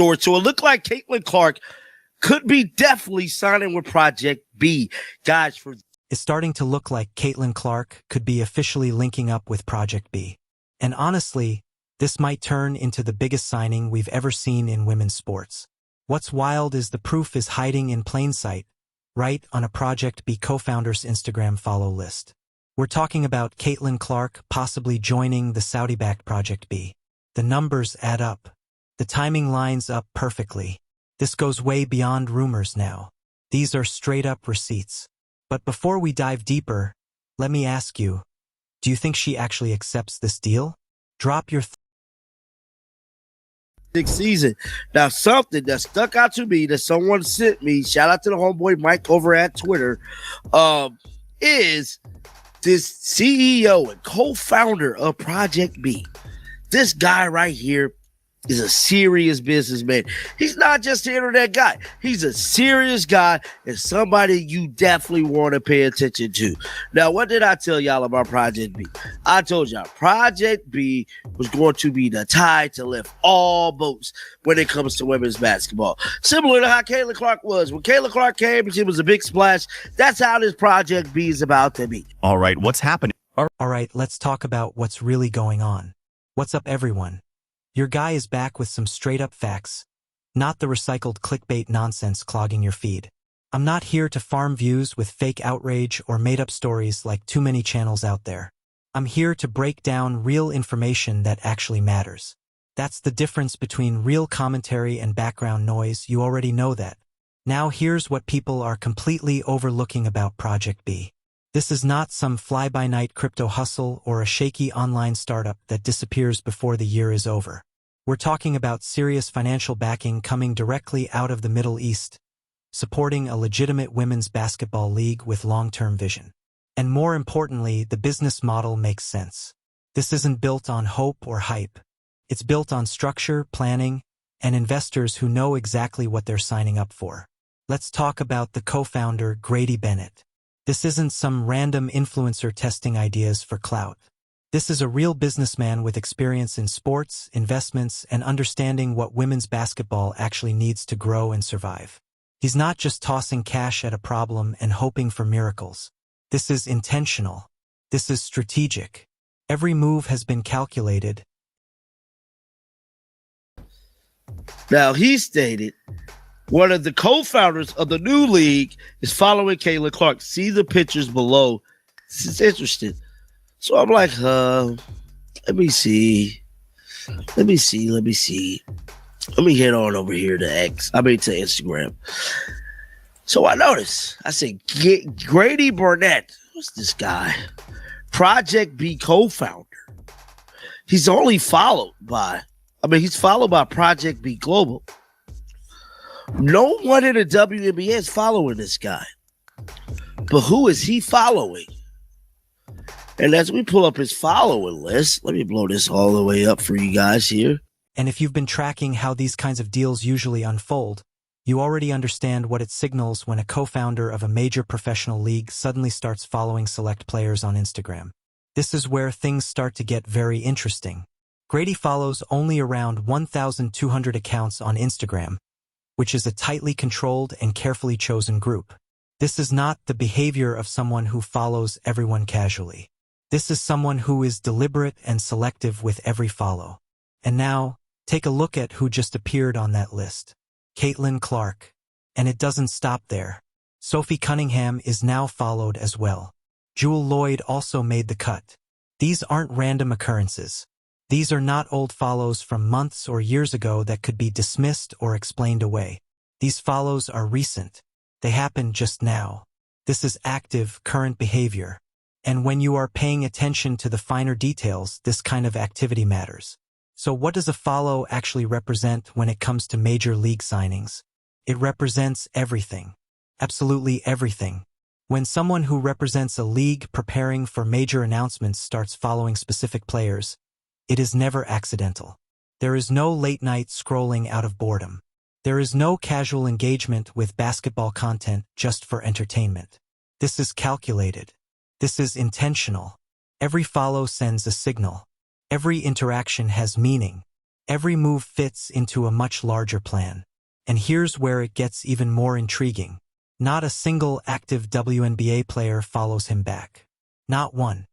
story. So it looked like Caitlin Clark could be definitely signing with Project B. Guys, It's starting to look like Caitlin Clark could be officially linking up with Project B. And honestly, this might turn into the biggest signing we've ever seen in women's sports. What's wild is the proof is hiding in plain sight, right on a Project B co-founder's Instagram follow list. We're talking about Caitlin Clark possibly joining the Saudi-backed Project B. The numbers add up. The timing lines up perfectly. This goes way beyond rumors now. These are straight-up receipts. But before we dive deeper, let me ask you, do you think she actually accepts this deal? Drop your next season. Now, something that stuck out to me that someone sent me, shout out to the homeboy Mike over at Twitter, is this CEO and co-founder of Project B. This guy right here is a serious businessman. He's not just the internet guy. He's a serious guy and somebody you definitely want to pay attention to. Now, what did I tell y'all about Project B? I told y'all Project B was going to be the tide to lift all boats when it comes to women's basketball. Similar to how Caitlin Clark was. When Caitlin Clark came, she was a big splash. That's how this Project B is about to be. All right, what's happening? All right, let's talk about what's really going on. What's up, everyone? Your guy is back with some straight-up facts, not the recycled clickbait nonsense clogging your feed. I'm not here to farm views with fake outrage or made-up stories like too many channels out there. I'm here to break down real information that actually matters. That's the difference between real commentary and background noise. You already know that. Now here's what people are completely overlooking about Project B. This is not some fly-by-night crypto hustle or a shaky online startup that disappears before the year is over. We're talking about serious financial backing coming directly out of the Middle East, supporting a legitimate women's basketball league with long-term vision. And more importantly, the business model makes sense. This isn't built on hope or hype. It's built on structure, planning, and investors who know exactly what they're signing up for. Let's talk about the co-founder, Grady Bennett. This isn't some random influencer testing ideas for clout. This is a real businessman with experience in sports, investments, and understanding what women's basketball actually needs to grow and survive. He's not just tossing cash at a problem and hoping for miracles. This is intentional. This is strategic. Every move has been calculated. Now, he stated one of the co-founders of the new league is following Caitlin Clark. See the pictures below. This is interesting. So I'm like, let me see. Let me head on over here to to Instagram. So I noticed. I said, Grady Burnett. Who's this guy? Project B co-founder. He's followed by Project B Global. No one in the WNBA is following this guy. But who is he following? And as we pull up his following list, let me blow this all the way up for you guys here. And if you've been tracking how these kinds of deals usually unfold, you already understand what it signals when a co-founder of a major professional league suddenly starts following select players on Instagram. This is where things start to get very interesting. Grady follows only around 1,200 accounts on Instagram, which is a tightly controlled and carefully chosen group. This is not the behavior of someone who follows everyone casually. This is someone who is deliberate and selective with every follow. And now, take a look at who just appeared on that list. Caitlin Clark. And it doesn't stop there. Sophie Cunningham is now followed as well. Jewel Lloyd also made the cut. These aren't random occurrences. These are not old follows from months or years ago that could be dismissed or explained away. These follows are recent. They happened just now. This is active, current behavior. And when you are paying attention to the finer details, this kind of activity matters. So what does a follow actually represent when it comes to major league signings? It represents everything. Absolutely everything. When someone who represents a league preparing for major announcements starts following specific players, it is never accidental. There is no late-night scrolling out of boredom. There is no casual engagement with basketball content just for entertainment. This is calculated. This is intentional. Every follow sends a signal. Every interaction has meaning. Every move fits into a much larger plan. And here's where it gets even more intriguing. Not a single active WNBA player follows him back. Not one.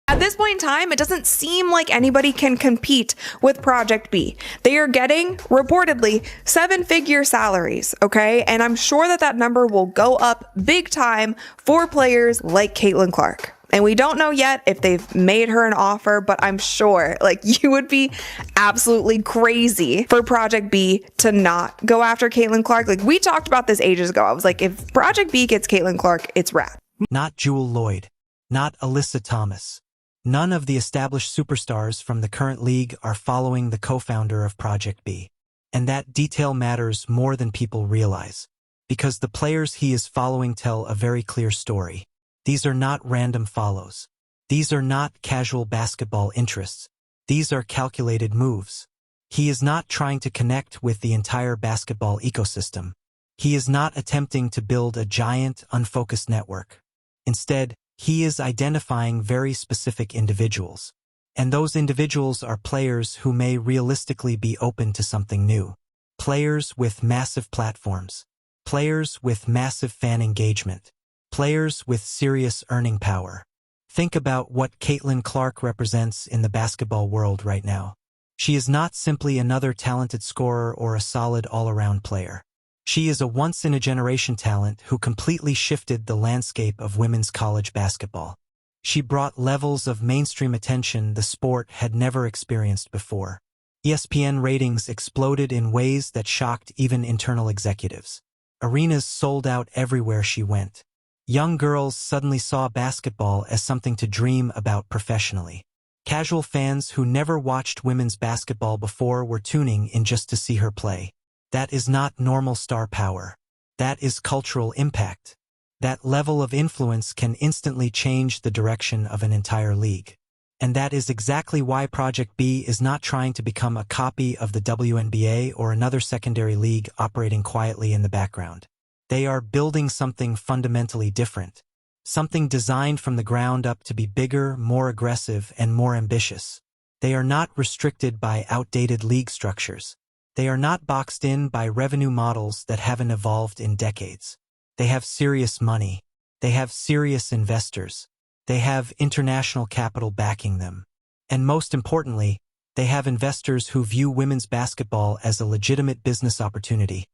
At this point in time, it doesn't seem like anybody can compete with Project B. They are getting, reportedly, 7-figure salaries, okay? And I'm sure that that number will go up big time for players like Caitlin Clark. And we don't know yet if they've made her an offer, but I'm sure, like, you would be absolutely crazy for Project B to not go after Caitlin Clark. Like, we talked about this ages ago. I was like, if Project B gets Caitlin Clark, it's wrap. Not Jewel Lloyd. Not Alyssa Thomas. None of the established superstars from the current league are following the co-founder of Project B. And that detail matters more than people realize, because the players he is following tell a very clear story. These are not random follows. These are not casual basketball interests. These are calculated moves. He is not trying to connect with the entire basketball ecosystem. He is not attempting to build a giant, unfocused network. Instead, he is identifying very specific individuals. And those individuals are players who may realistically be open to something new. Players with massive platforms. Players with massive fan engagement. Players with serious earning power. Think about what Caitlin Clark represents in the basketball world right now. She is not simply another talented scorer or a solid all-around player. She is a once-in-a-generation talent who completely shifted the landscape of women's college basketball. She brought levels of mainstream attention the sport had never experienced before. ESPN ratings exploded in ways that shocked even internal executives. Arenas sold out everywhere she went. Young girls suddenly saw basketball as something to dream about professionally. Casual fans who never watched women's basketball before were tuning in just to see her play. That is not normal star power. That is cultural impact. That level of influence can instantly change the direction of an entire league. And that is exactly why Project B is not trying to become a copy of the WNBA or another secondary league operating quietly in the background. They are building something fundamentally different. Something designed from the ground up to be bigger, more aggressive, and more ambitious. They are not restricted by outdated league structures. They are not boxed in by revenue models that haven't evolved in decades. They have serious money. They have serious investors. They have international capital backing them. And most importantly, they have investors who view women's basketball as a legitimate business opportunity,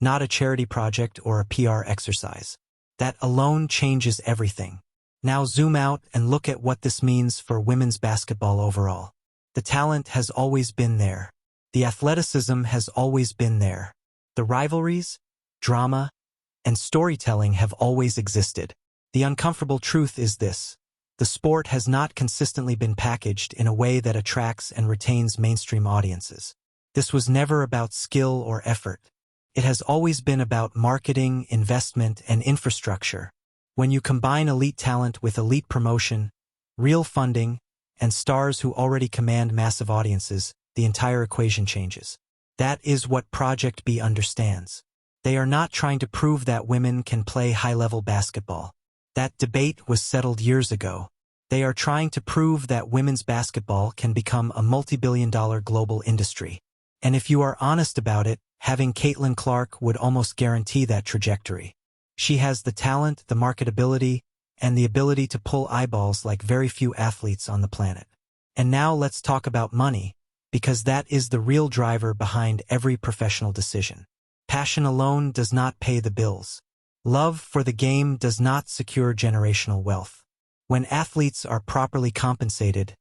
not a charity project or a PR exercise. That alone changes everything. Now zoom out and look at what this means for women's basketball overall. The talent has always been there. The athleticism has always been there. The rivalries, drama, and storytelling have always existed. The uncomfortable truth is this: the sport has not consistently been packaged in a way that attracts and retains mainstream audiences. This was never about skill or effort. It has always been about marketing, investment, and infrastructure. When you combine elite talent with elite promotion, real funding, and stars who already command massive audiences, the entire equation changes. That is what Project B understands. They are not trying to prove that women can play high-level basketball. That debate was settled years ago. They are trying to prove that women's basketball can become a multi-billion-dollar global industry. And if you are honest about it, having Caitlin Clark would almost guarantee that trajectory. She has the talent, the marketability, and the ability to pull eyeballs like very few athletes on the planet. And now let's talk about money, because that is the real driver behind every professional decision. Passion alone does not pay the bills. Love for the game does not secure generational wealth. When athletes are properly compensated,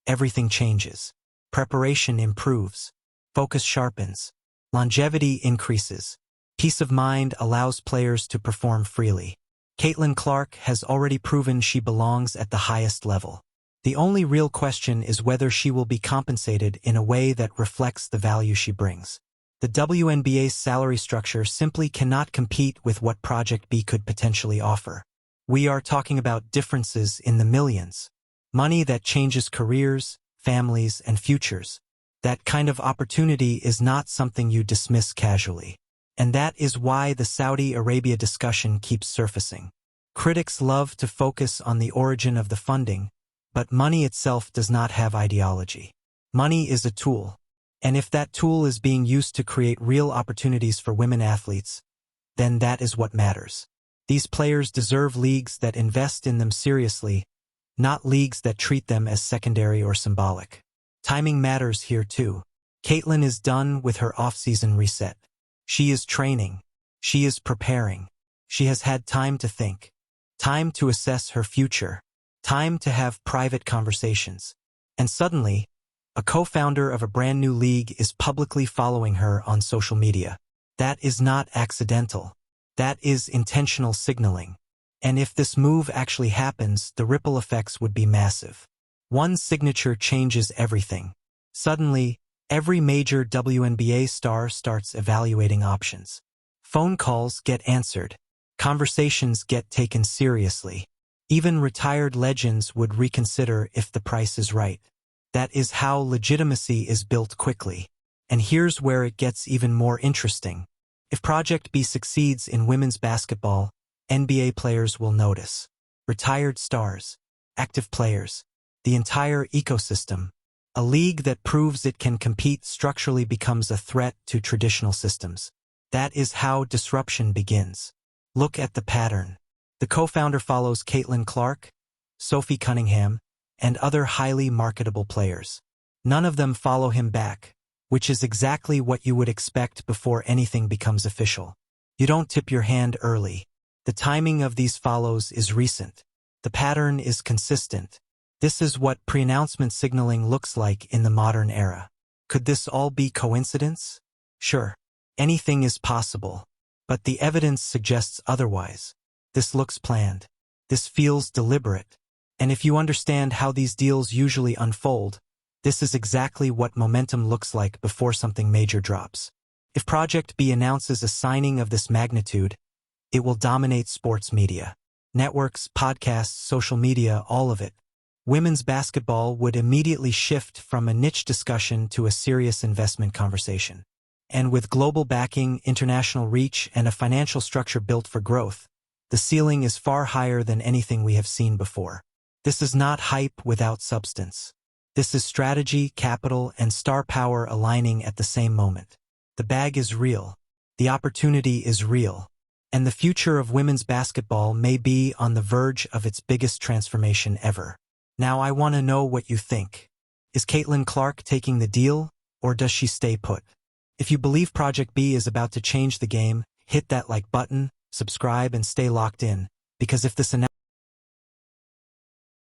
everything changes. Preparation improves. Focus sharpens. Longevity increases. Peace of mind allows players to perform freely. Caitlin Clark has already proven she belongs at the highest level. The only real question is whether she will be compensated in a way that reflects the value she brings. The WNBA's salary structure simply cannot compete with what Project B could potentially offer. We are talking about differences in the millions. Money that changes careers, families, and futures. That kind of opportunity is not something you dismiss casually. And that is why the Saudi Arabia discussion keeps surfacing. Critics love to focus on the origin of the funding, but money itself does not have ideology. Money is a tool. And if that tool is being used to create real opportunities for women athletes, then that is what matters. These players deserve leagues that invest in them seriously, not leagues that treat them as secondary or symbolic. Timing matters here too. Caitlin is done with her off-season reset. She is training. She is preparing. She has had time to think, time to assess her future, time to have private conversations. And suddenly, a co-founder of a brand new league is publicly following her on social media. That is not accidental. That is intentional signaling. And if this move actually happens, the ripple effects would be massive. One signature changes everything. Suddenly, every major WNBA star starts evaluating options. Phone calls get answered. Conversations get taken seriously. Even retired legends would reconsider if the price is right. That is how legitimacy is built quickly. And here's where it gets even more interesting. If Project B succeeds in women's basketball, NBA players will notice. Retired stars, active players, the entire ecosystem. A league that proves it can compete structurally becomes a threat to traditional systems. That is how disruption begins. Look at the pattern. The co-founder follows Caitlin Clark, Sophie Cunningham, and other highly marketable players. None of them follow him back, which is exactly what you would expect before anything becomes official. You don't tip your hand early. The timing of these follows is recent. The pattern is consistent. This is what pre-announcement signaling looks like in the modern era. Could this all be coincidence? Sure. Anything is possible. But the evidence suggests otherwise. This looks planned. This feels deliberate. And if you understand how these deals usually unfold, this is exactly what momentum looks like before something major drops. If Project B announces a signing of this magnitude, it will dominate sports media. Networks, podcasts, social media, all of it. Women's basketball would immediately shift from a niche discussion to a serious investment conversation. And with global backing, international reach, and a financial structure built for growth, the ceiling is far higher than anything we have seen before. This is not hype without substance. This is strategy, capital, and star power aligning at the same moment. The bag is real. The opportunity is real. And the future of women's basketball may be on the verge of its biggest transformation ever. Now I want to know what you think. Is Caitlin Clark taking the deal, or does she stay put? If you believe Project B is about to change the game, hit that like button, subscribe, and stay locked in, because if this announcement